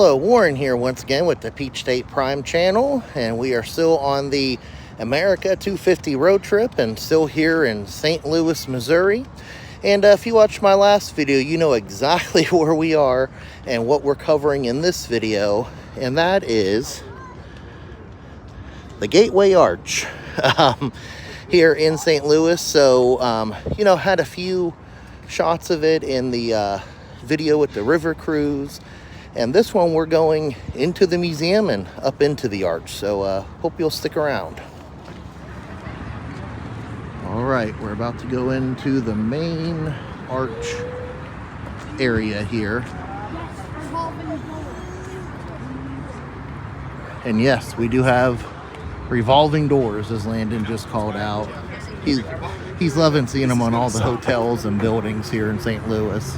Hello, Warren here once again with the Peach State Prime channel, and we are still on the America 250 road trip and still here in St. Louis, Missouri. And if you watched my last video, you know exactly where we are and what we're covering in this video, and that is the Gateway Arch here in St. Louis. So, had a few shots of it in the video with the river cruise. And this one, we're going into the museum and up into the arch. So hope you'll stick around. All right, we're about to go into the main arch area here. And yes, we do have revolving doors, as Landon just called out. He's loving seeing them on all the hotels and buildings here in St. Louis.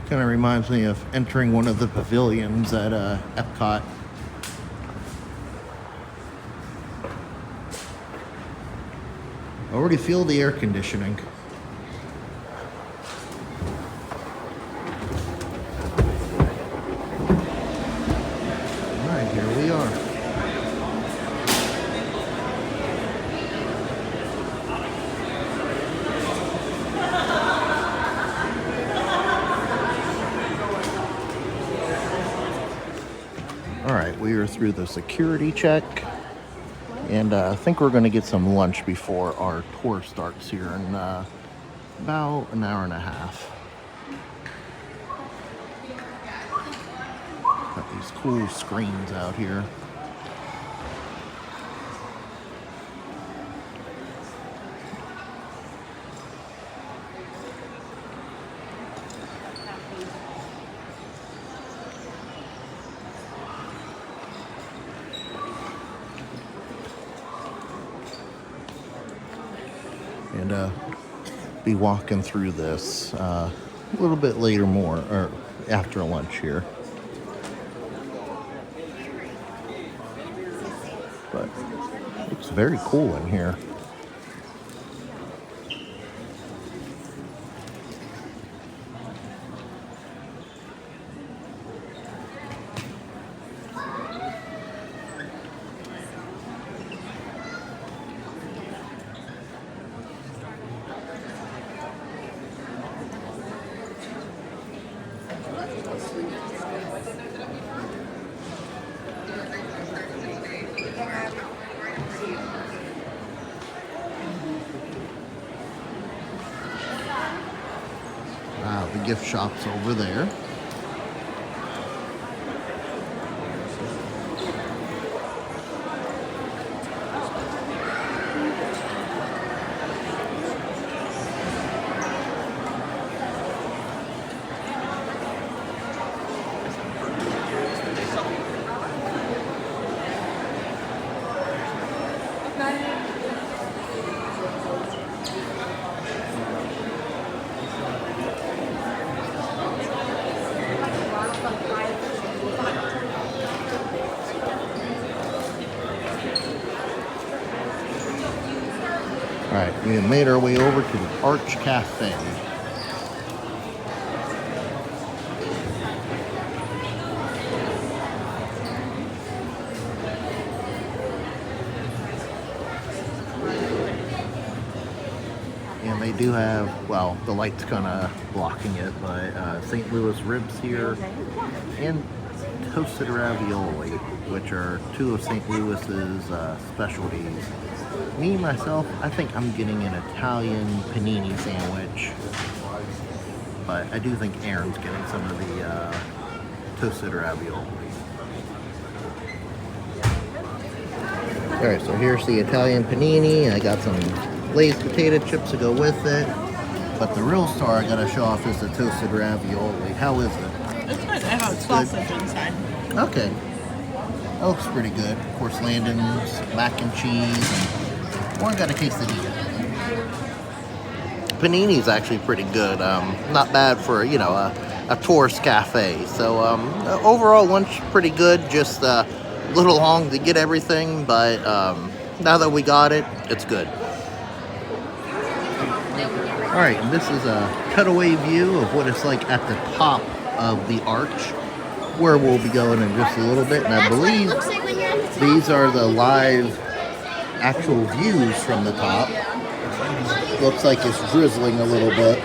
Kind of reminds me of entering one of the pavilions at Epcot. I already feel the air conditioning. All right, here we are. All right, we are through the security check, and I think we're going to get some lunch before our tour starts here in about an hour and a half. Got these cool screens out here. And be walking through this a little bit later, more or after lunch here. But it's very cool in here. Wow, the gift shop's over there. All right, we have made our way over to the Arch Cafe. And they do have, well, the light's kind of blocking it, but St. Louis ribs here and toasted ravioli, which are two of St. Louis's specialties. Me, myself, I think I'm getting an Italian panini sandwich, but I do think Aaron's getting some of the toasted ravioli. Alright, so here's the Italian panini. I got some glazed potato chips to go with it, but the real star I gotta show off is the toasted ravioli. How is it? It's good. I have sausage inside. Okay. That looks pretty good. Of course, Landon's mac and cheese, and Warren got a quesadilla. Panini's actually pretty good. Not bad for, a a tourist cafe. So overall lunch pretty good, just a little long to get everything, but now that we got it, it's good. All right, and this is a cutaway view of what it's like at the top of the arch, where we'll be going in just a little bit. And I believe these are the live actual views from the top. Looks like it's drizzling a little bit.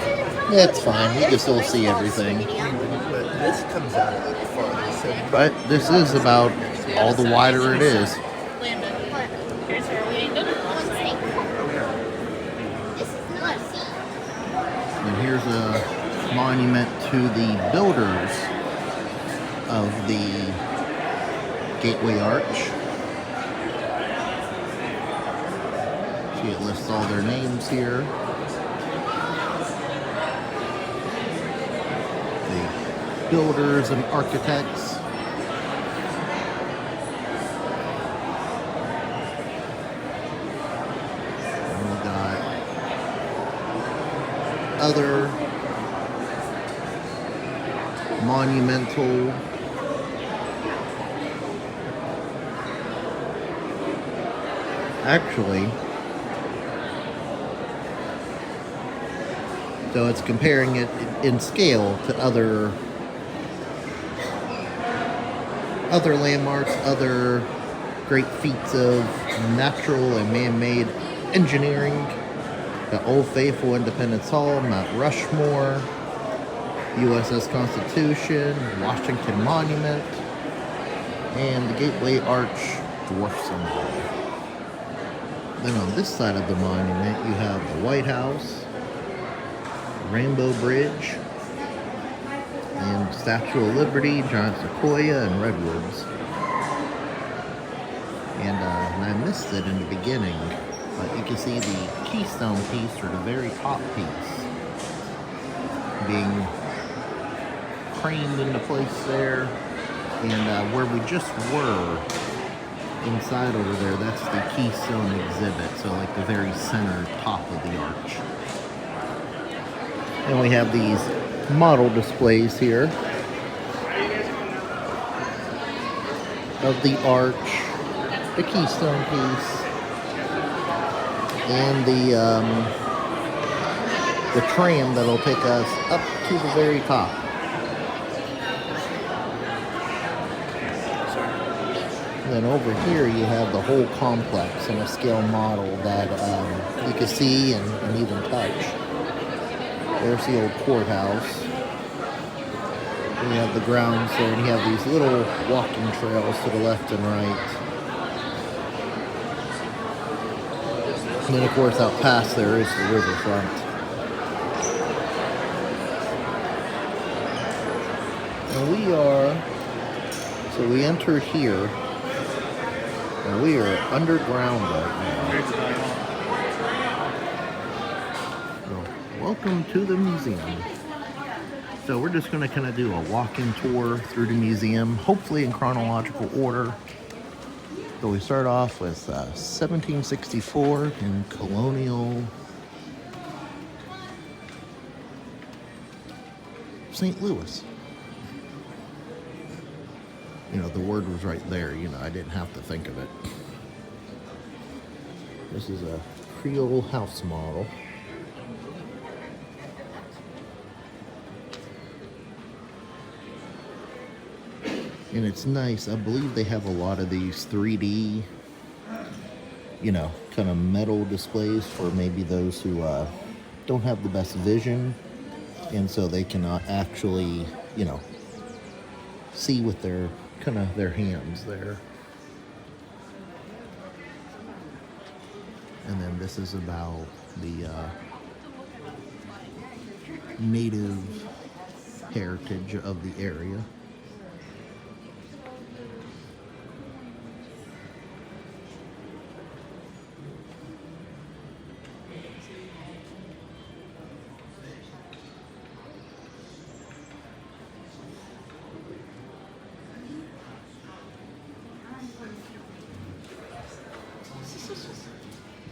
Yeah, it's fine. You can still see everything. This comes out of the farthest. But this is about all the wider it is. Landon, here's where we ended. And here's a monument to the builders of the Gateway Arch. See, it lists all their names here. The builders and architects. And we got other monumental actually, so it's comparing it in scale to other landmarks, other great feats of natural and man-made engineering. The Old Faithful Independence Hall, Mount Rushmore, USS Constitution, Washington Monument, and the Gateway Arch dwarf symbol. Then on this side of the monument, you have the White House, Rainbow Bridge, and Statue of Liberty, Giant Sequoia, and Redwoods. And I missed it in the beginning, but you can see the keystone piece, or the very top piece, being craned into place there. And where we just were, inside over there, that's the keystone exhibit, so like the very center top of the arch. And we have these model displays here of the arch, the keystone piece, and the tram that'll take us up to the very top. Then over here you have the whole complex in a scale model that you can see and even touch. There's the old courthouse. You have the grounds there, and you have these little walking trails to the left and right. And then of course out past there is the riverfront. And we entered here. And we are underground right now. So, welcome to the museum. So we're just going to kind of do a walking tour through the museum, hopefully in chronological order. So we start off with 1764 in colonial St. Louis. You know, the word was right there. You know, I didn't have to think of it. This is a Creole house model. And it's nice. I believe they have a lot of these 3D, you know, kind of metal displays for maybe those who don't have the best vision. And so they cannot actually, you know, see with their kind of their hands there. And then this is about the native heritage of the area.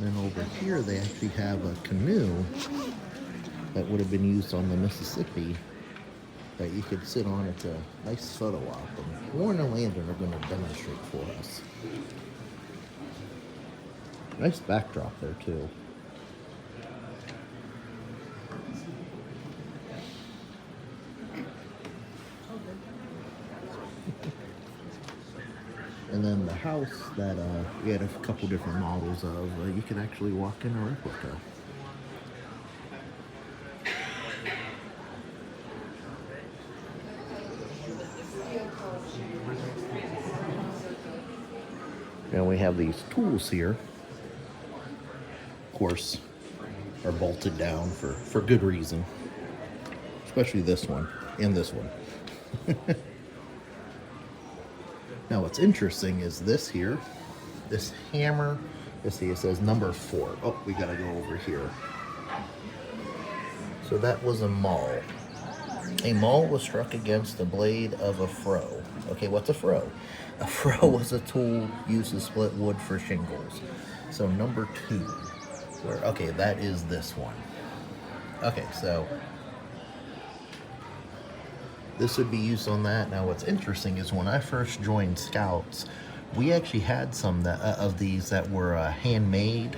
Then over here they actually have a canoe that would have been used on the Mississippi that you could sit on. It's a nice photo op. And Warren and Landon are going to demonstrate for us. Nice backdrop there too. And then the house that we had a couple different models of, you can actually walk in a replica. And we have these tools here. Of course, are bolted down for good reason. Especially this one and this one. Now what's interesting is this here, this hammer. Let's see, it says number 4. Oh, we gotta go over here. So that was a maul. A maul was struck against the blade of a froe. Okay, what's a froe? A froe was a tool used to split wood for shingles. So number 2, where, okay, that is this one. Okay, so this would be used on that. Now what's interesting is when I first joined Scouts, we actually had some that, of these that were handmade,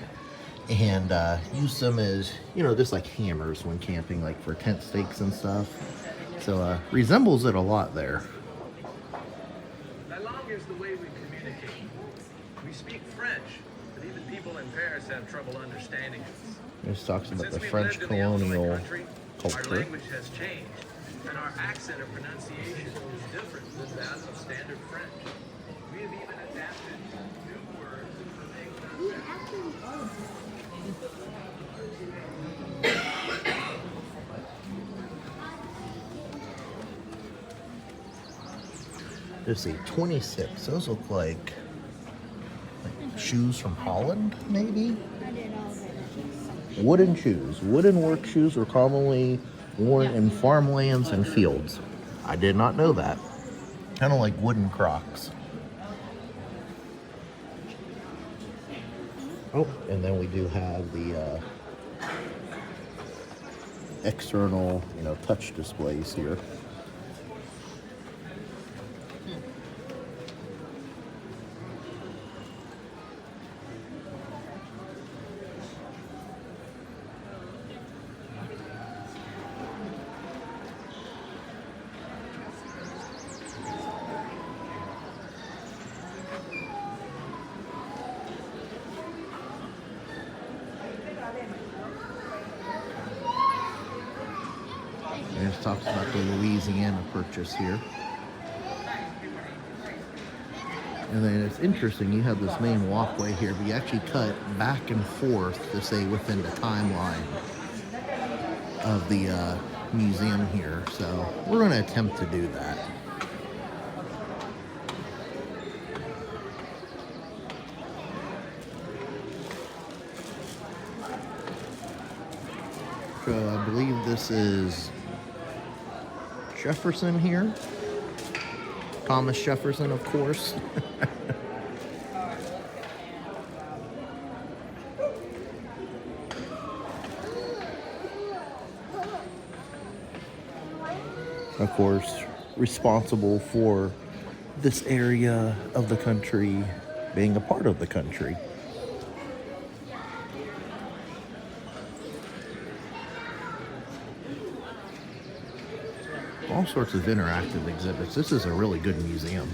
and used them as, you know, just like hammers when camping, like for tent stakes and stuff. So resembles it a lot there. La langue is the way we communicate. We speak French, but even people in Paris have trouble understanding us. This talks about Since the we've French lived in the Ultimate colonial country, culture. our language has changed, and our accent and pronunciation is different than that of standard French. We have even adapted new words for making our Let's see, 26. Those look like shoes from Holland, maybe? Wooden shoes. Wooden work shoes were commonly worn in farmlands and fields. I did not know that. Kind of like wooden Crocs. Oh, and then we do have the external, you know, touch displays here. And it talks about the Louisiana purchase here. And then it's interesting, you have this main walkway here, but you actually cut back and forth to stay within the timeline of the museum here. So we're going to attempt to do that. So I believe this is Jefferson here. Thomas Jefferson, of course. Of course, responsible for this area of the country being a part of the country. All sorts of interactive exhibits. This is a really good museum.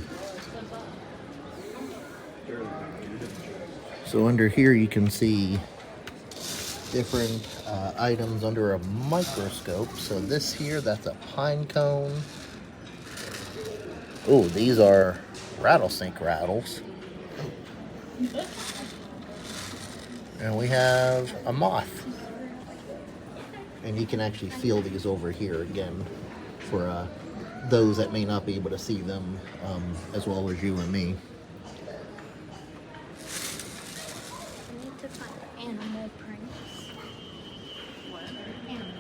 So under here you can see different items under a microscope. So this here, that's a pine cone. Oh, these are rattlesnake rattles. And we have a moth. And you can actually feel these over here again for those that may not be able to see them as well as you and me. We need to find animal prints. What? Animal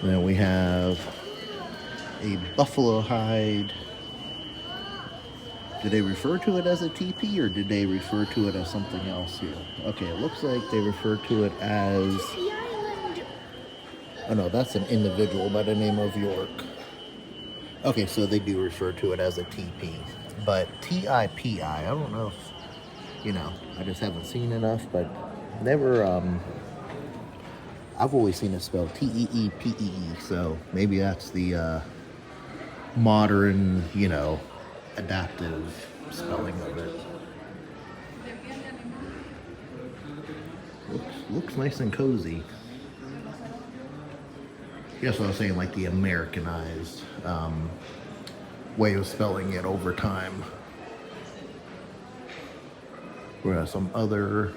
Then we have a buffalo hide Did they refer to it as a teepee or did they refer to it as something else here? Okay, it looks like they refer to it as... The island. Oh no, that's an individual by the name of York. Okay, so they do refer to it as a teepee. But T-I-P-I, I don't know if, you know, I just haven't seen enough, but never, I've always seen it spelled T-E-E-P-E-E, so maybe that's the modern, you know, adaptive spelling of it. Looks nice and cozy. Yes, what I was saying, like the Americanized way of spelling it over time. We have some other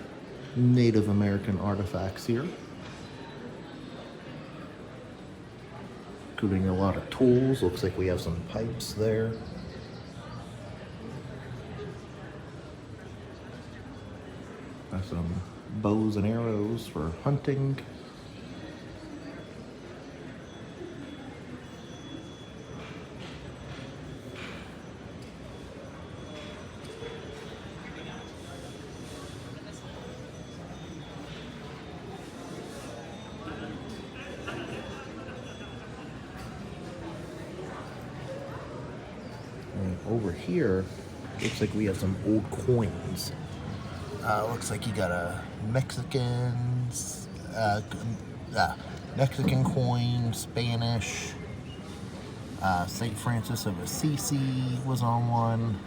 Native American artifacts here, including a lot of tools. Looks like we have some pipes there. Got some bows and arrows for hunting. And over here, looks like we have some old coins. Looks like you got a Mexican coin, Spanish. St. Francis of Assisi was on one.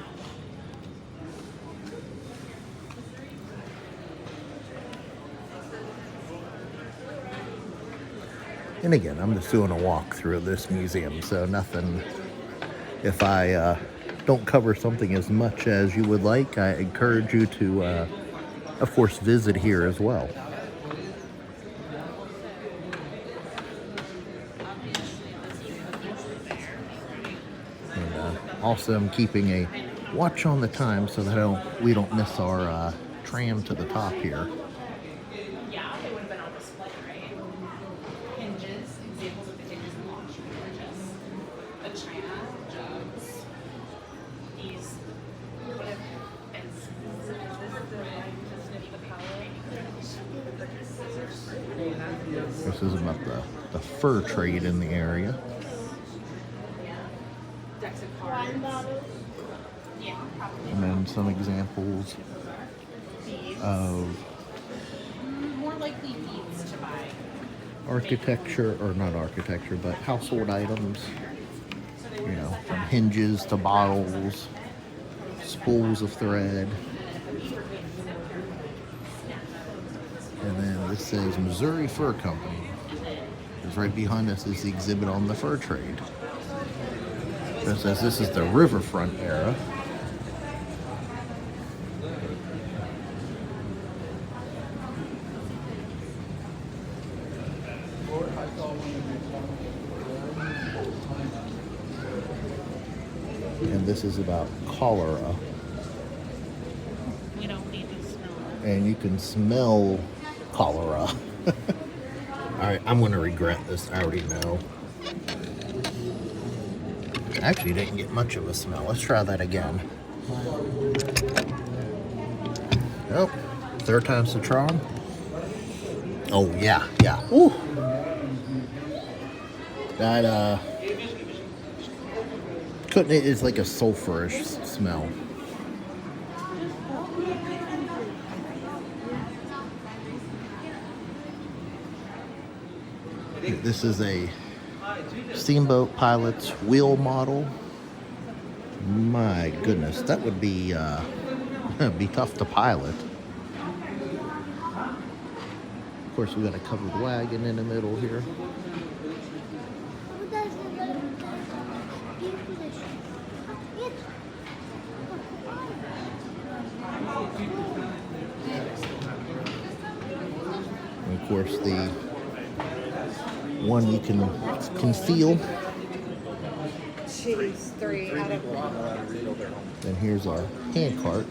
And again, I'm just doing a walk through this museum, so nothing. If I don't cover something as much as you would like, I encourage you to, of course, visit here as well. And also, I'm keeping a watch on the time so that we don't miss our tram to the top here. Yeah, they would have been on display, right? Hinges, examples of the hinges and launch hinges. The china jugs. These would have been. This is about the fur trade in the area. Decks of cards. Yeah, probably. And then some examples Beads. of More likely beads to buy. architecture, or not architecture, but household items. You know, from hinges to bottles, spools of thread. And then this says Missouri Fur Company. Because right behind us is the exhibit on the fur trade. It says this is the riverfront era. And this is about cholera. We don't need to smell it. And you can smell cholera. Alright, I'm going to regret this. I already know. Actually, didn't get much of a smell. Let's try that again. Oh, third time's the charm. Oh, yeah. Ooh. That, it's like a sulfurish smell. This is a steamboat pilot's wheel model. My goodness, that would be be tough to pilot. Of course, we got a covered wagon in the middle here. And of course, the one you can feel. Jeez, 3 out of 1. And here's our hand cart.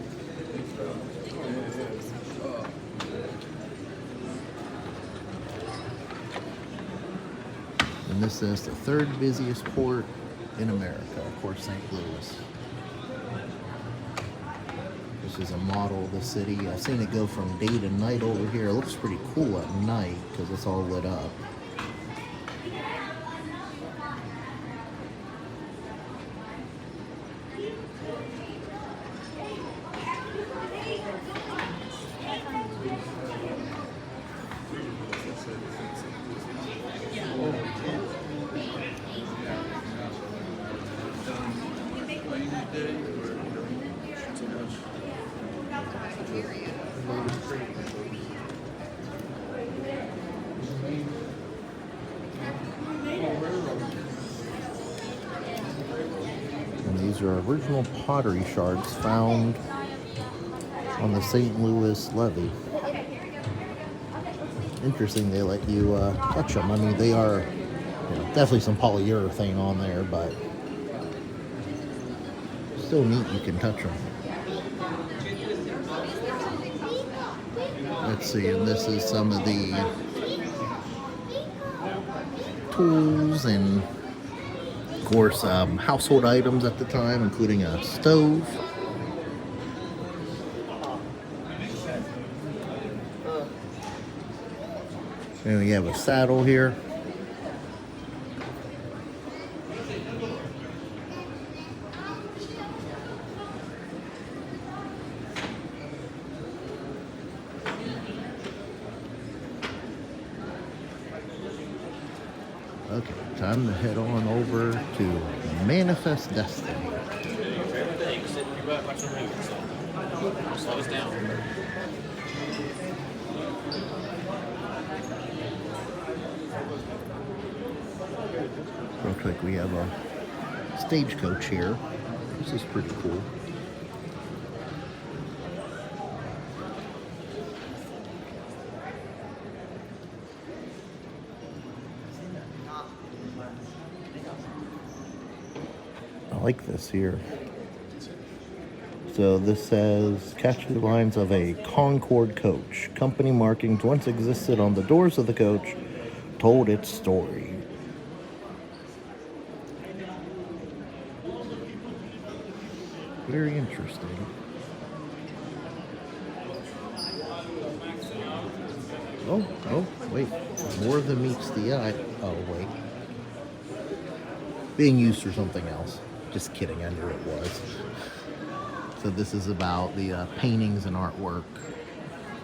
And this is the third busiest port in America, of course, St. Louis. This is a model of the city. I've seen it go from day to night over here. It looks pretty cool at night because it's all lit up. And these are original pottery shards found on the St. Louis levee. Interesting they let you touch them. I mean, they are definitely some polyurethane on there, but still neat you can touch them. Let's see, and this is some of the tools and, of course, household items at the time, including a stove. And we have a saddle here. Okay, time to head on over to Manifest Destiny. Slow us down. Looks like we have a stagecoach here. This is pretty cool. I like this here. So this says, catch the lines of a Concorde coach. Company markings once existed on the doors of the coach, told its story. Very interesting. Oh, wait. More than meets the eye. Oh, wait. Being used for something else. Just kidding, I knew it was. So this is about the paintings and artwork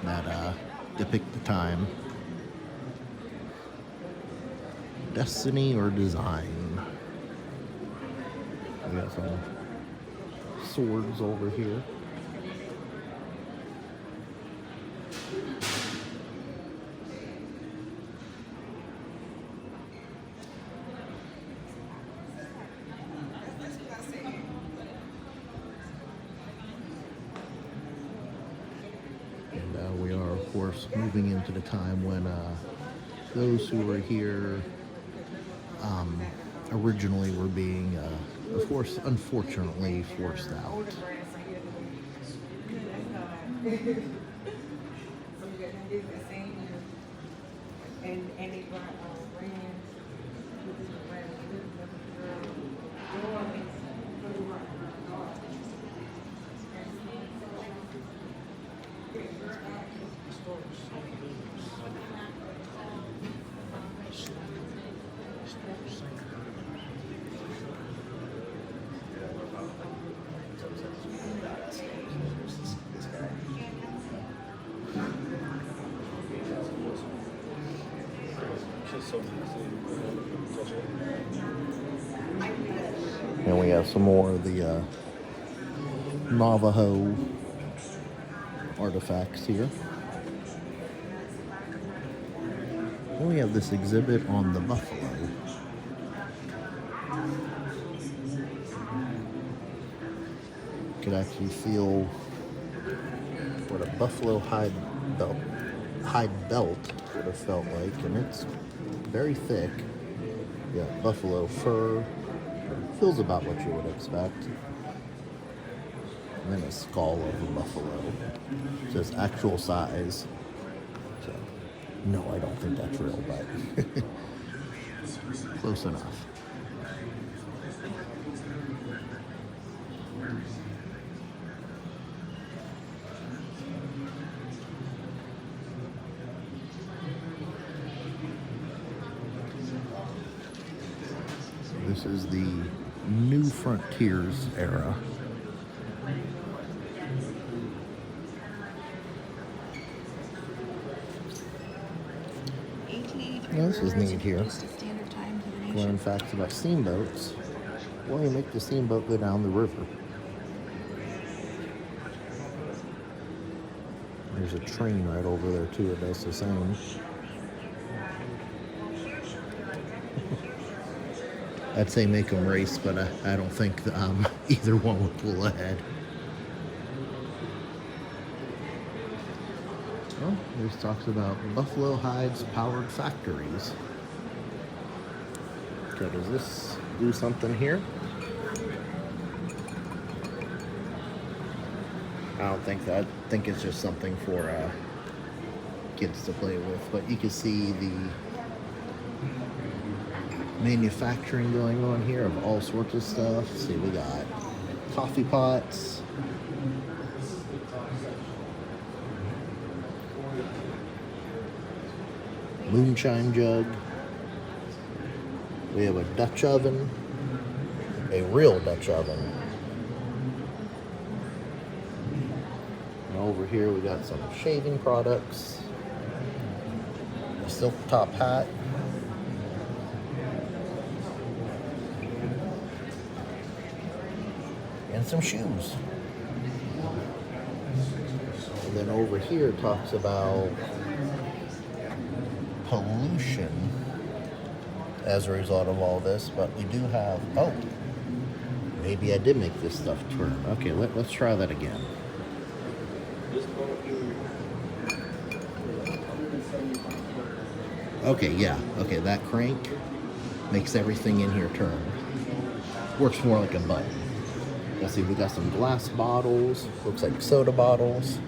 that depict the time. Destiny or design. We got some swords over here. And we are, of course, moving into the time when those who were here originally were being, of course, unfortunately forced out. And we have some more of the Navajo artifacts here. And we have this exhibit on the buffalo. You could actually feel what a buffalo hide belt would have felt like, and it's very thick. Yeah, buffalo fur. Feels about what you would expect. And then a skull of a buffalo. So it's actual size. So, no, I don't think that's real, but close enough. This is the New Frontiers era. Now, this is neat here. Learn facts about steamboats. Well, you make the steamboat go down the river. There's a train right over there too that does the same. I'd say make them race, but I don't think either one would pull ahead. Well, this talks about buffalo hides powered factories. So does this do something here? I don't think that. I think it's just something for kids to play with. But you can see the manufacturing going on here of all sorts of stuff. See, we got coffee pots, moonshine jug. We have a Dutch oven, a real Dutch oven. And over here we got some shaving products, a silk top hat, and some shoes. And then over here it talks about pollution as a result of all this, but we do have, oh, maybe I did make this stuff turn. Okay, let's try that again. Okay, yeah, okay, that crank makes everything in here turn. Works more like a button. Let's see, we got some glass bottles, looks like soda bottles.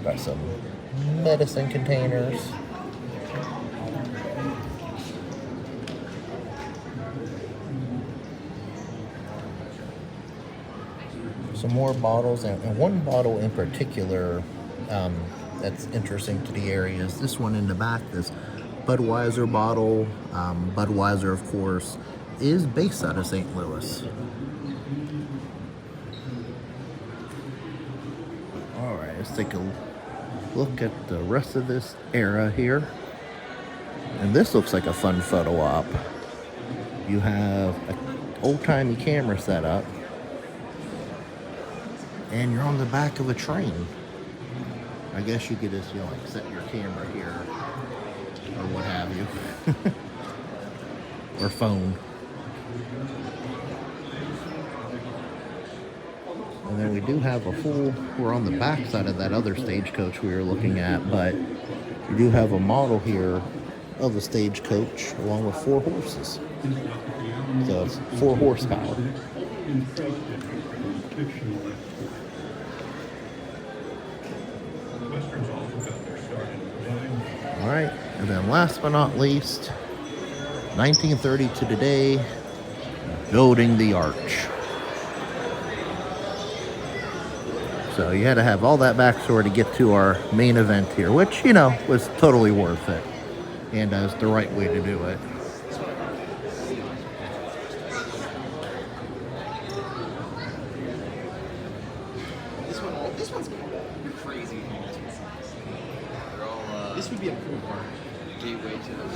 Got some medicine containers. Some more bottles, and one bottle in particular that's interesting to the area is this one in the back, this Budweiser bottle. Budweiser, of course, is based out of St. Louis. All right, let's take a look at the rest of this era here. And this looks like a fun photo op. You have an old-timey camera set up, and you're on the back of a train. I guess you could just, like set your camera here or what have you. Or phone. And then we do have a full, we're on the back side of that other stagecoach we were looking at, but we do have a model here of a stagecoach along with 4 horses. So it's 4 horsepower. All right, and then last but not least, 1930 to today, building the arch. So you had to have all that backstory to get to our main event here, which, was totally worth it. And is the right way to do it. This one's crazy. This would be a cool part. Gateway to the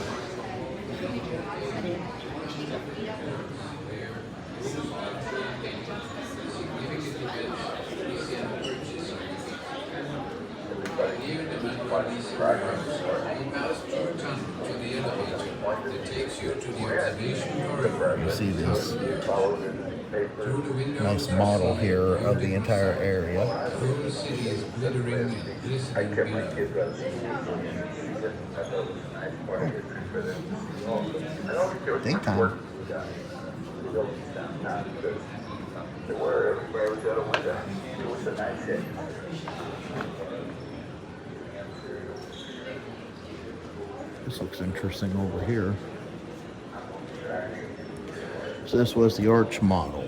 You see this nice model here of the entire area. Daytime. This looks interesting over here. So this was the arch model.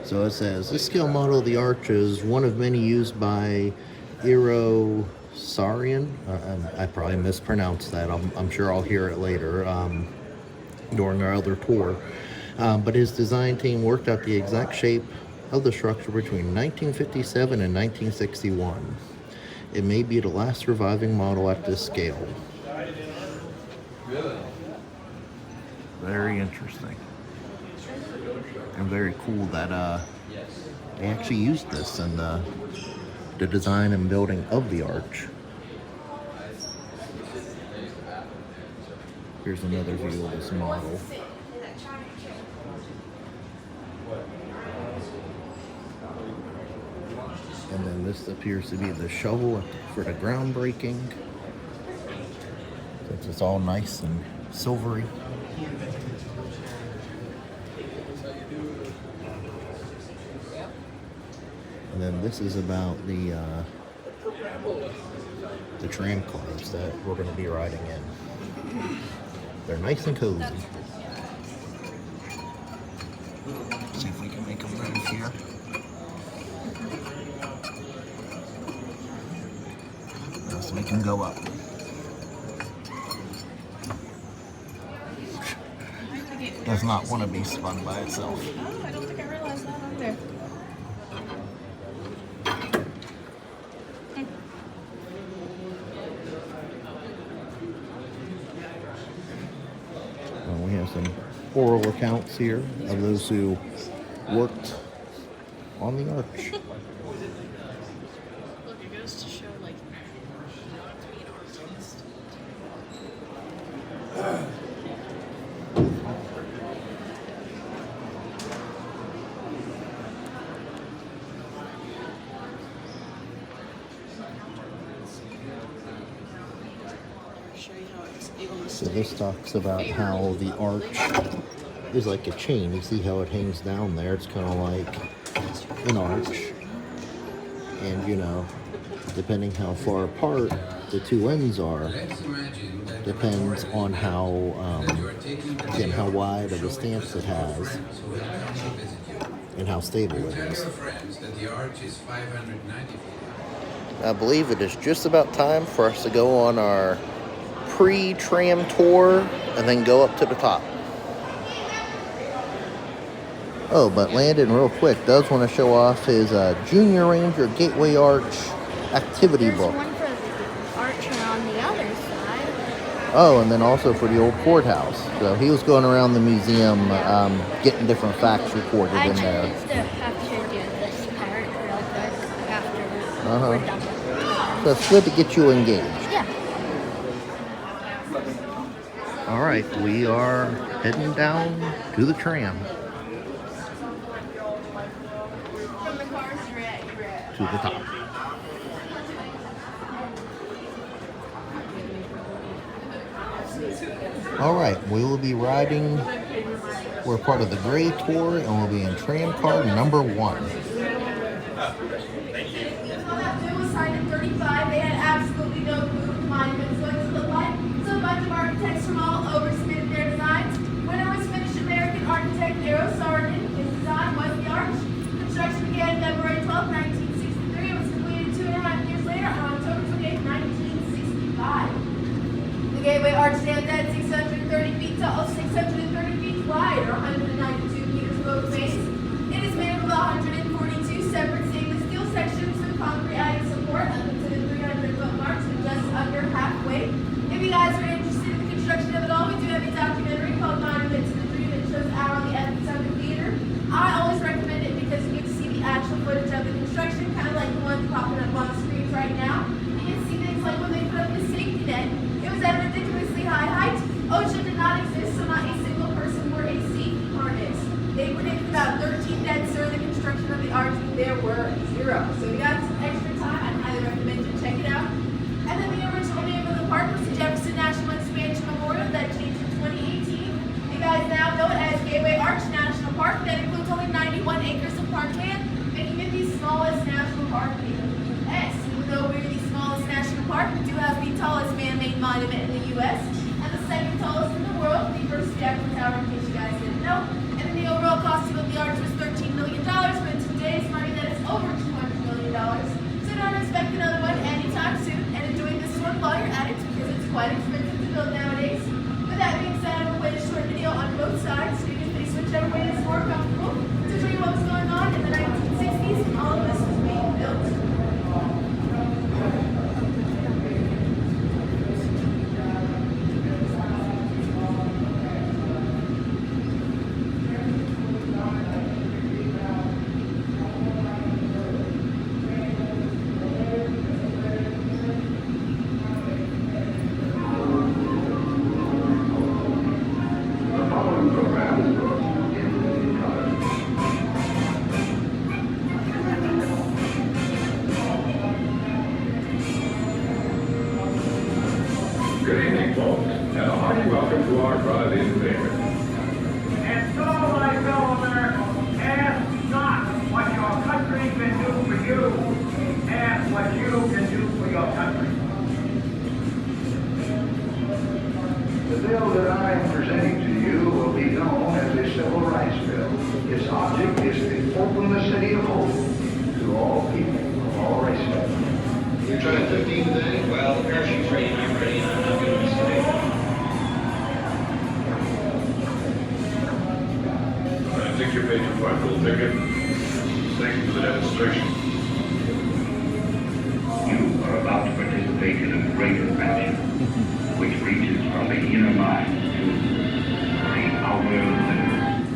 So it says, this scale model of the arch is one of many used by Eero Saarinen. I probably mispronounced that. I'm sure I'll hear it later. during our other tour. But his design team worked out the exact shape of the structure between 1957 and 1961. It may be the last surviving model at this scale. Very interesting. And very cool that they actually used this in the design and building of the arch. Here's another view of this model. And then this appears to be the shovel for the groundbreaking. Since it's all nice and silvery. And then this is about the tram cars that we're going to be riding in. They're nice and cozy. See if we can make them move here. So we can go up. Does not want to be spun by itself. Oh, I don't think I realized that either. We have some oral accounts here of those who worked on the arch. Look, it goes to show, like, not to be an artist. Show you how it's able to So this talks about how the arch is like a chain. You see how it hangs down there? It's kind of like an arch. And you know, depending how far apart the two ends are, depends on how, again, how wide of a stance it has and how stable it is. I believe it is just about time for us to go on our pre-tram tour and then go up to the top. Oh, but Landon, real quick, does want to show off his Junior Ranger Gateway Arch activity There's book. one for the archer on the other side. Oh, and then also for the old courthouse. So he was going around the museum getting different facts recorded I in just there. have to do this part real quick after Uh-huh. we're done with the So it's good to get you engaged. Yeah. All right, we are heading down to the tram. To the top. All right, we will be riding. We're part of the Gray Tour, and we'll be in tram car number 1. It was signed in 35. They had absolutely no clue what the monuments was going to look like. So a bunch of architects from all over submitted their designs. Winner was Finnish American architect Eero Saarinen. His design was the arch. Construction began February 12, 1963 and was completed 2.5 years later on October 28, 1965. The gateway arch stands at 630 feet tall, 630 feet wide, or 192 meters both ways. It is made up of 142 separate stainless steel sections with concrete adding support up to the 300-foot mark, so just under halfway. If you guys are interested in the construction of it all, we do have a documentary called Monument to the Dream that shows out on the Epicenter Theater. I always recommend it because you get to see the actual footage of the construction, kind of like the ones popping up on the screens right now. You can see things like when they put up the safety net. It was at a ridiculously high height. OSHA did not exist, so not a single person wore a safety harness. They predicted about 13 deaths during the construction of the arch, and there were 0. So we got some extra time. I'd highly recommend you check it out. And then the original name of the park was the Jefferson National Expansion Memorial that changed in 2018. You guys now know it as Gateway Arch National Park. That includes only 91 acres of parkland, making it the smallest national park in the U.S. Even though we're the smallest national park, we do have the tallest man-made monument in the U.S. and the second tallest in the world, the first Eiffel Tower, in case you guys didn't know. And then the overall cost of the arch was $13 million, but in today's money that is over $200 million. So don't expect another one anytime soon, and enjoy this one while you're at it because it's quite expensive to build nowadays. With that being said, I'm going to play a short video on sides. So you can face whichever way is more comfortable to show you what was going on in the 1960s when all of this was being built. Good evening, folks, and a hearty welcome to our drive-in fair. And so, my fellow Americans, ask not what your country can do for you, ask what you can do for your country. The bill that I am presenting to you will be known as a civil rights bill. Its object is to open the city of hope to all people of all races. You're trying 15 today? Well, the parachute's ready and I'm ready and I'm not going to miss today. I think you paid your fine little ticket. Thank you for the demonstration. You are about to participate in a great adventure, which reaches from the inner mind to the outer limits.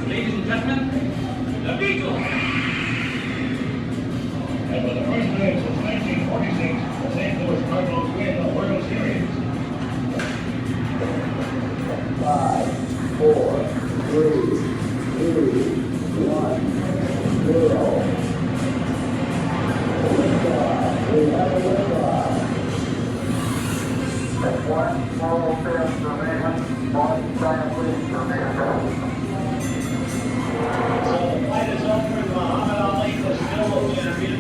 Ladies and gentlemen, the Beatles! And for the first time since 1946, the St. Louis Cardinals win the World Series. 5, 4, 3, 2, 1, 0. We have a liftoff. One small step for man, one giant leap for mankind. So the fight is over. Muhammad Ali is still champion.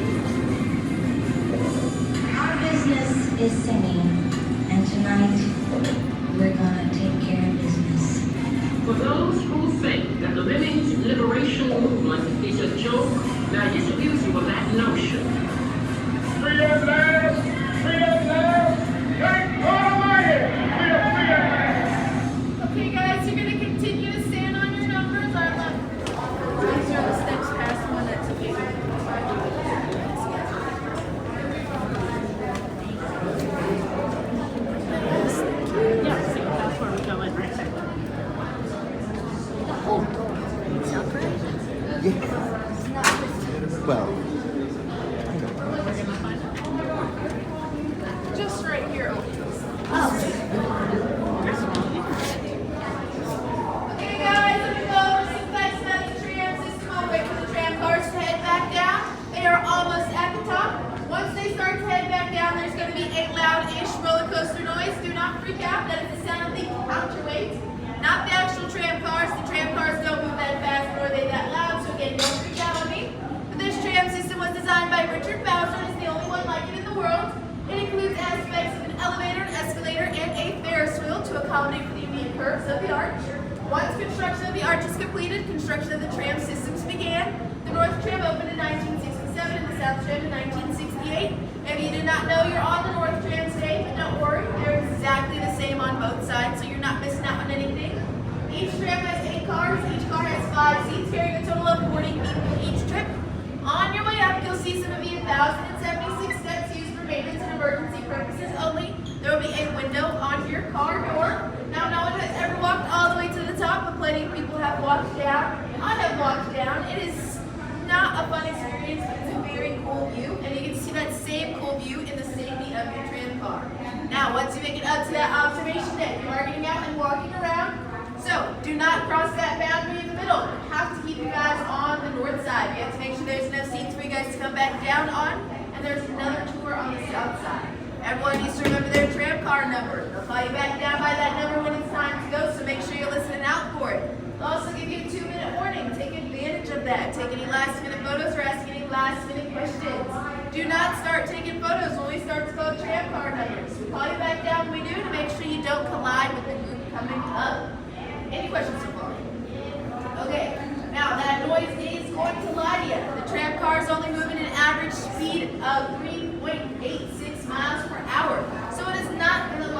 Our business is singing, and tonight we're gonna take care of business. For those who think that the women's liberation movement is a joke, I disabuse you of that notion. Free at last! Free at last! Thank God Almighty! We are free at last! Okay, guys, you're going to continue to stand on your numbers. These are the steps past one. That's okay. Yeah, so that's where we're going right there. Sound correct? Well, Just right here. Okay, guys, let me go over some facts about the tram system. I'll wait for the tram cars to head back down. They are almost at the top. Once they start to head back down, there's going to be a loud-ish roller coaster noise. Do not freak out. That is the sound of the counterweight, not the actual tram cars. The tram cars don't move that fast, nor are they that loud. So again, don't freak out on me. But this tram system was designed by Richard Bowser. It's the only one like it in the world. It includes aspects of an elevator, an escalator, and a Ferris wheel to accommodate for the unique curves of the arch. Once construction of the arch is completed, construction of the tram systems began. The North Tram opened in 1967 and the South Tram in 1968. If you did not know, you're on the North Tram today, but don't worry, they're exactly the same on both sides, so you're not missing out on anything. Each tram has 8 cars. Each car has 5 seats, carrying a total of 40 people each trip. On your way up, you'll see some of the 1,076 steps used for maintenance and emergency purposes only. There will be a window on your car door. Now, no one has ever walked all the way to the top, but plenty of people have walked down. I have walked down. It is not a fun experience, but it's a very cool view, and you can see that same cool view in the safety of your tram car. Now, once you make it up to that observation deck, you are getting out and walking around. So, do not cross that boundary in the middle. You have to keep you guys on the north side. You have to make sure there's enough seats for you guys to come back down on, and there's another tour on the south side. Everyone needs to remember their tram car number. They'll call you back down by that number when it's time to go, so make sure you're listening out for it. They'll also give you a 2-minute warning. Take advantage of that. Take any last-minute photos or ask any last-minute questions. Do not start taking photos when we start to call tram car numbers. We call you back down when we do to make sure you don't collide with the group coming up. Any questions so far? Okay, now that noise is going to lie to you. The tram car is only moving at an average speed of 3.86 miles per hour. So it is not going to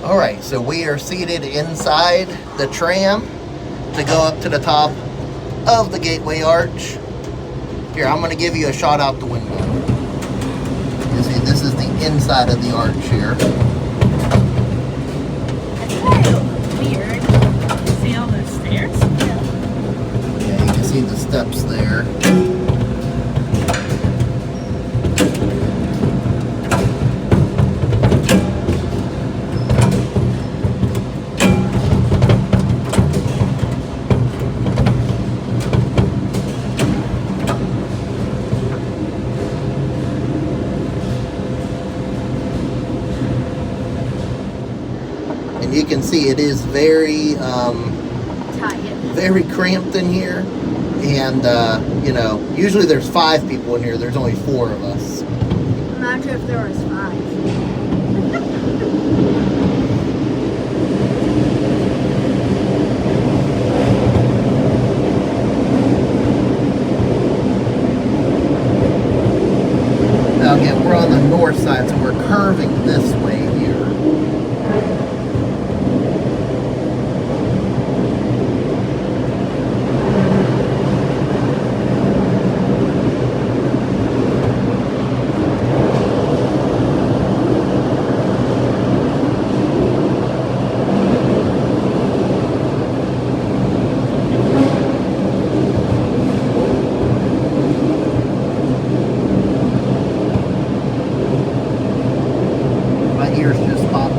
All right, so we are seated inside the tram to go up to the top of the Gateway Arch. Here, I'm gonna give you a shot out the window. You see, this is the inside of the arch here. It's kind of weird. See all the stairs? Yeah, you can see the steps there. And you can see it is very very cramped in here, and you know, usually there's 5 people in here. There's only 4 of us. Imagine if there was 5. Now again, we're on the north side, so we're curving this way here. My ears just popped.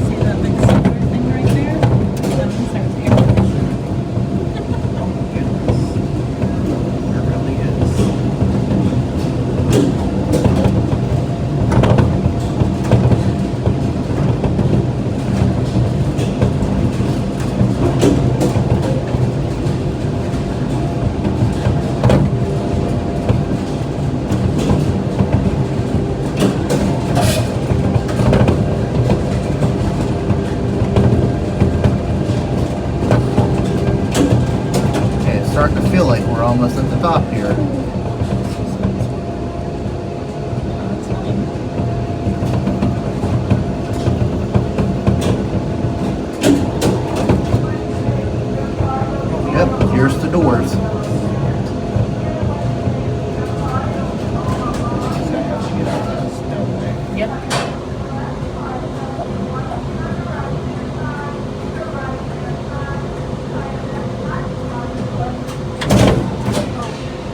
See that big silver thing right there? That means there's air conditioning. There really is. Okay, it's starting to feel like we're almost at the top here. Yep, here's the doors. Yep.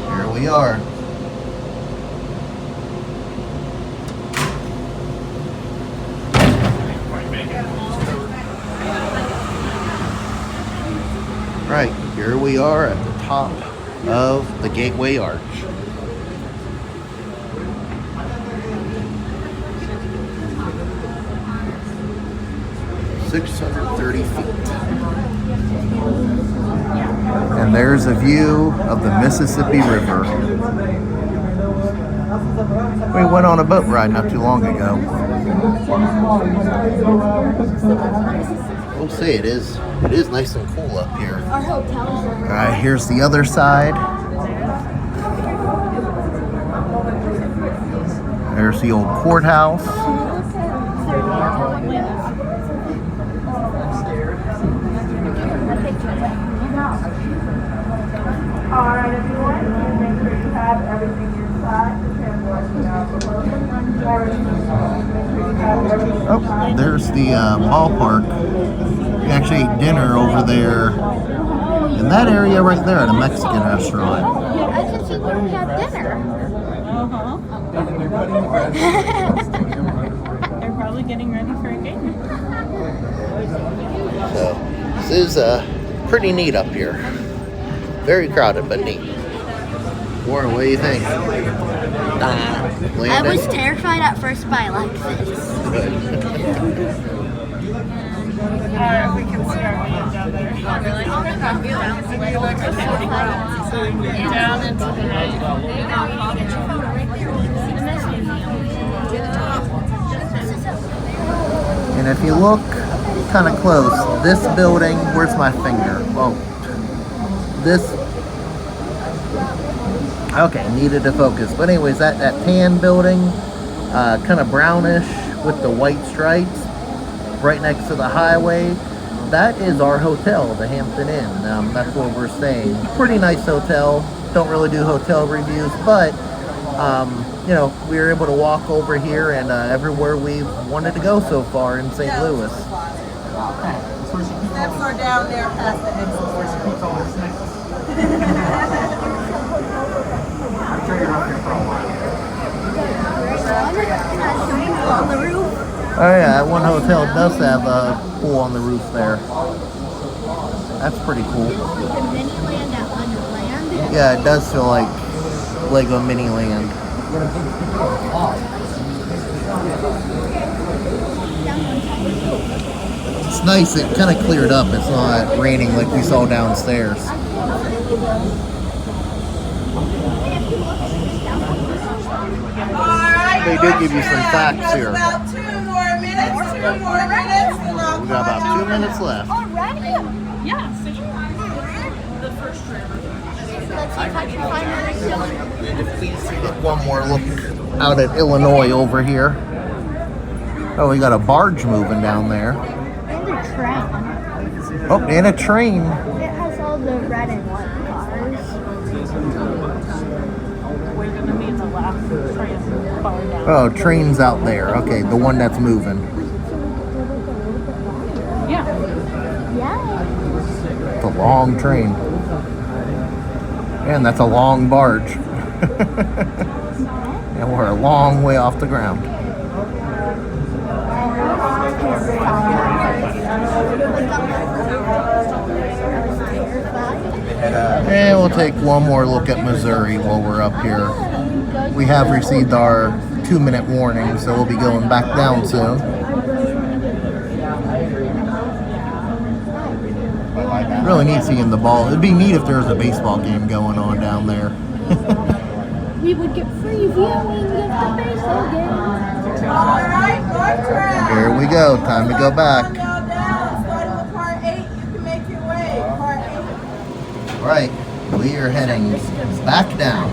Here we are. Right, here we are at the top of the Gateway Arch. $630 feet. And there's a view of the Mississippi River. We went on a boat ride not too long ago. We'll see, it is nice and cool up here. Our hotel. Alright, here's the other side. There's the old courthouse. Alright, everyone, make sure you have everything inside. Oh, there's the ballpark. We actually ate dinner over there in that area right there at a Mexican restaurant. I thought you wouldn't have dinner. They're probably probably getting ready for a game. So this is pretty neat up here. Very crowded, but neat. Warren, what do you think? I was terrified at first, but I like this. We can see our way down there. Oh, really? Down into the right. And if you look kind of close, this building, where's my finger? Oh, this, okay, needed to focus. But anyways, that tan building, kind of brownish with the white stripes, right next to the highway, that is our hotel, the Hampton Inn. That's where we're staying. Pretty nice hotel. Don't really do hotel reviews, but you know, we were able to walk over here and everywhere we wanted to go so far in St. Louis. Steps are down there past the exit. I'm sure you're up here for a while. On the roof. Oh yeah, that one hotel does have a pool on the roof there. That's pretty cool. Like a mini land at Wonderland. Yeah, it does feel like Lego Mini Land. It's nice, it kind of cleared up. It's not raining like we saw downstairs. They did give you some facts here. About 2 more minutes. We got about 2 minutes left. Already? Yeah, so the first trip. Let's see if I can find another Get one more look out at Illinois over here. Oh, we got a barge moving down there. And a train. Oh, and a train. It has all the red and white cars. We're going to be in the last train bar down. Oh, train's out there. Okay, the one that's moving. Yeah. Yeah. It's a long train. And that's a long barge. And we're a long way off the ground. And we'll take one more look at Missouri while we're up here. We have received our 2-minute warning, so we'll be going back down soon. Really neat seeing the ball. It'd be neat if there was a baseball game going on down there. We would get free viewing of the baseball game. Alright, Roadtrip. Here we go. Time to go back. Down, starting with part 8, you can make your way. Part 8. Right. We are heading back down.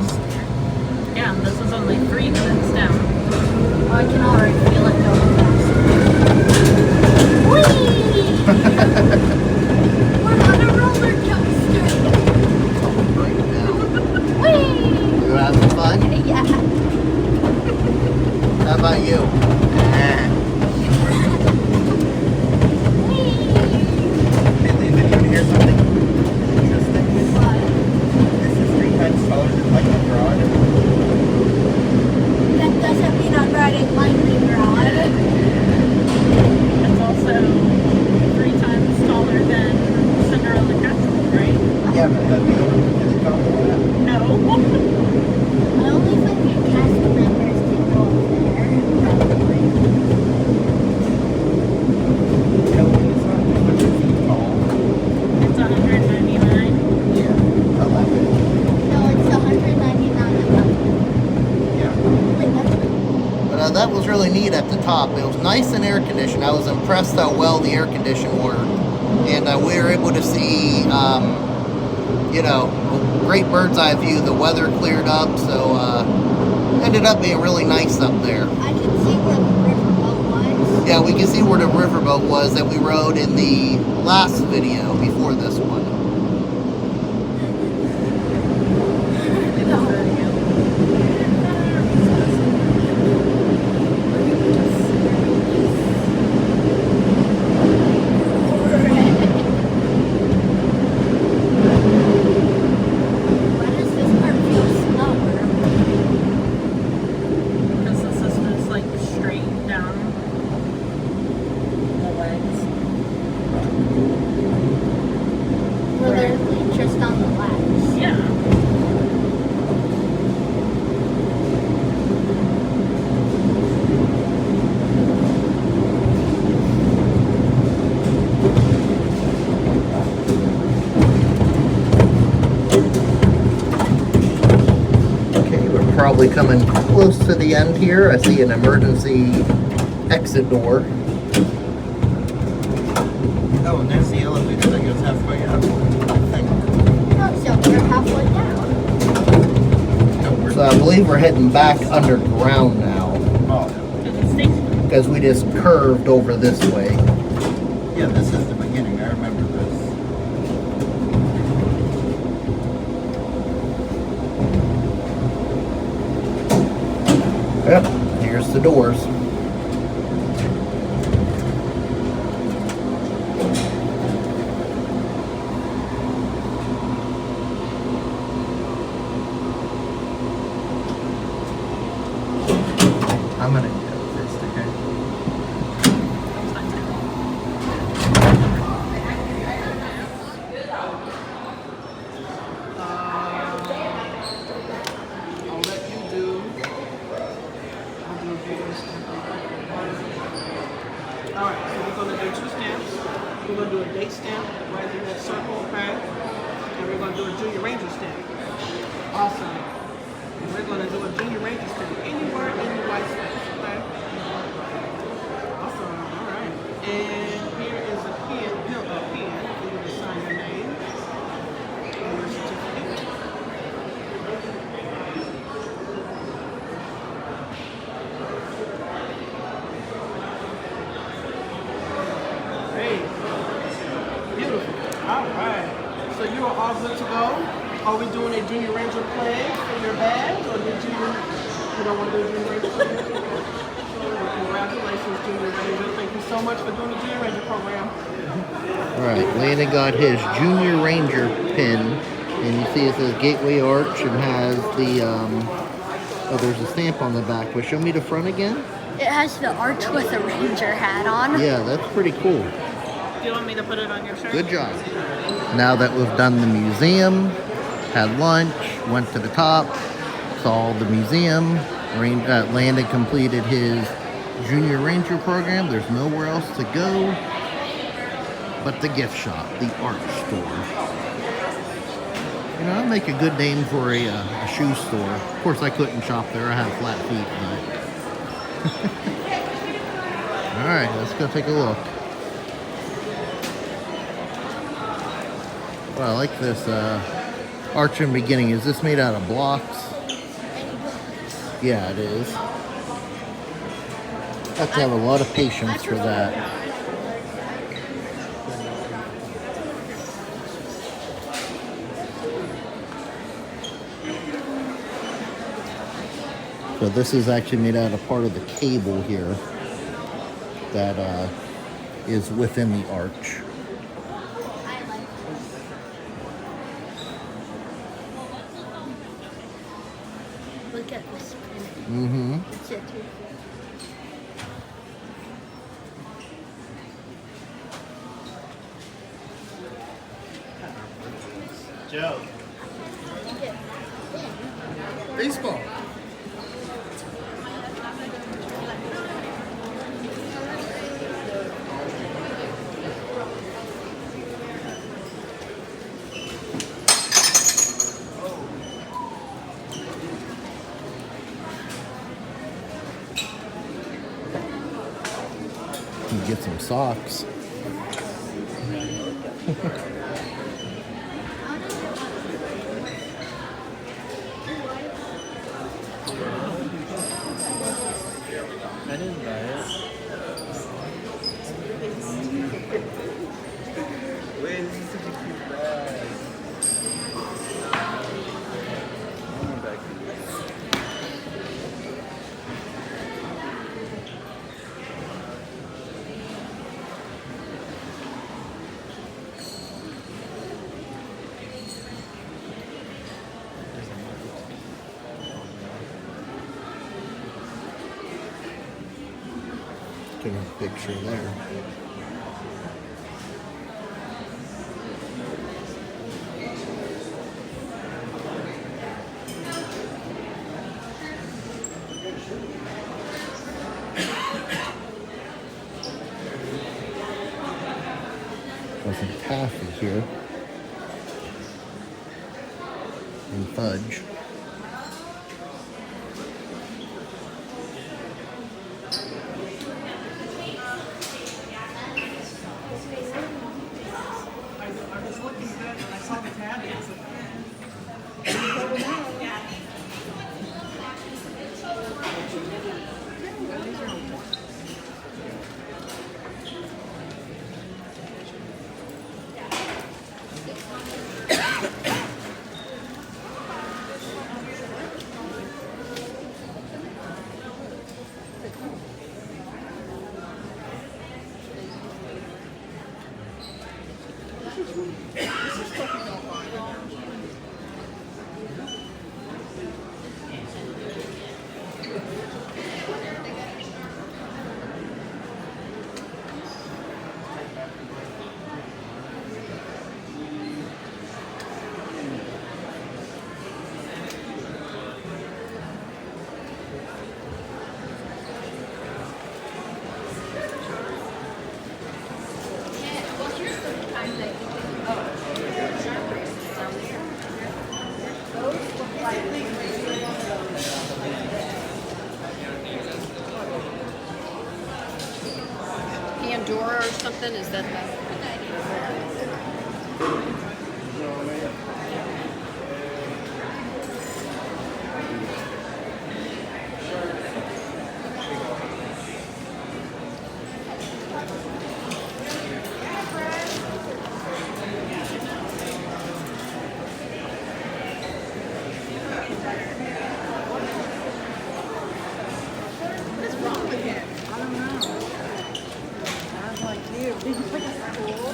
Yeah, and this is only 3 minutes down. I can already feel it going fast. We're on a roller coaster. You having fun? Yeah. How about you? Hey, Landon, you want to hear something interesting? This is 3 times taller than Lightning Rod. That doesn't mean I'm riding lightning rod. It's also 3 times taller than Cinderella Castle, right? Yeah, but the other one is coming. No. I only think the cast members can go up there. Probably. You know, it's not 100 feet tall. It's 199. Yeah, 11. No, it's 199 above. Yeah. Wait, that's But that was really neat at the top. It was nice and air conditioned. I was impressed how well the air conditioning worked. And we were able to see, you know, great bird's eye view. The weather cleared up, so ended up being really nice up there. I can see where the riverboat was. Yeah, we can see where the riverboat was that we rode in the last video before this one. Why does this part feel slower? Because this is just like straight down. probably coming close to the end here. I see an emergency exit door. Oh, and there's the elevator that goes halfway up, I think. Oh, so we're halfway down. So I believe we're heading back underground now. Oh. Because we just curved over this way. Yeah, this is the beginning. I remember this. Yep, here's the doors. I'm gonna go first, okay? I'll let you do. I'll do a bigger stamp. Alright, so we're going to do 2 stamps. We're going to do a date stamp right in that circle, okay? And we're going to do a Junior Ranger stamp. Awesome. And we're going to do a Junior Ranger stamp anywhere in the white space, okay? Awesome, alright. And here is a pen for you to sign your name and your certificate. Great. Beautiful. Alright. So you are all good to go? Are we doing a Junior Ranger play for your badge, or did you don't want to do a Junior Ranger play? Congratulations, Junior Ranger. Thank you so much for doing the Junior Ranger program. Alright, Landon got his Junior Ranger pin. And you see it says Gateway Arch and has the, oh, there's a stamp on the back. But show me the front again. It has the arch with a ranger hat on. Yeah, that's pretty cool. Do you want me to put it on your shirt? Good job. Now that we've done the museum, had lunch, went to the top, saw the museum, Landon completed his Junior Ranger program. There's nowhere else to go but the gift shop, the art store. You know, I'd make a good name for a shoe store. Of course, I couldn't shop there. I have flat feet, but... All right, let's go take a look. Well, I like this arch in the beginning. Is this made out of blocks? Yeah, it is. Have to have a lot of patience for that. So this is actually made out of part of the cable here that is within the arch. Look at this pin. Mm-hmm. It's it too. Joe. Baseball. You get some socks. I didn't buy it. Wait, this is such a cute bag. I want a bag for this. Take a picture there. Got some taffy here. And fudge. door or something? Is that the... What's wrong with him? I don't know. I was like, dude, did you put a school?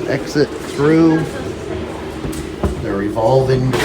Exit through the revolving door.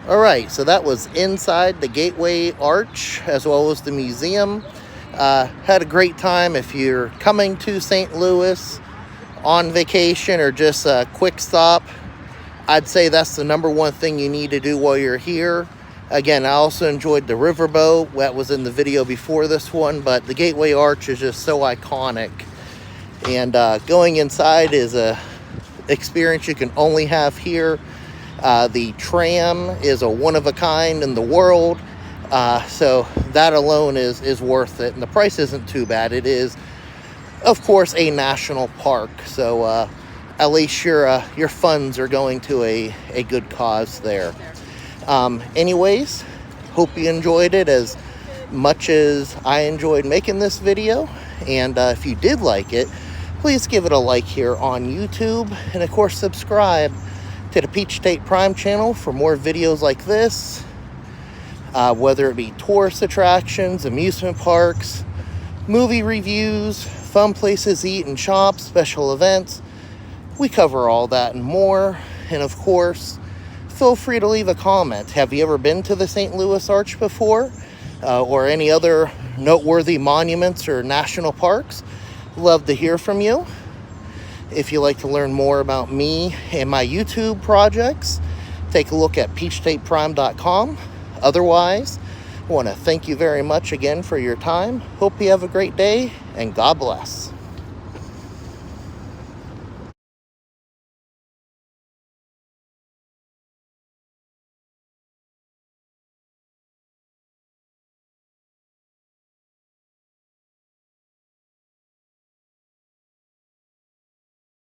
All right, so that was inside the Gateway Arch as well as the museum. Had a great time. If you're coming to St. Louis on vacation or just a quick stop, I'd say that's the #1 thing you need to do while you're here. Again, I also enjoyed the riverboat. That was in the video before this one, but the Gateway Arch is just so iconic. And going inside is a experience you can only have here. The Tram is a one-of-a-kind in the world, so that alone is worth it, and the price isn't too bad. It is, of course, a national park, so at least your funds are going to a good cause there. Anyways, hope you enjoyed it as much as I enjoyed making this video, and if you did like it, please give it a like here on YouTube, and of course subscribe to the Peach State Prime channel for more videos like this, whether it be tourist attractions, amusement parks, movie reviews, fun places to eat and shop, special events. We cover all that and more. And of course, feel free to leave a comment. Have you ever been to the St. Louis Arch before? Or any other noteworthy monuments or national parks? Love to hear from you. If you'd like to learn more about me and my YouTube projects, take a look at peachstateprime.com. Otherwise, I want to thank you very much again for your time. Hope you have a great day, and God bless.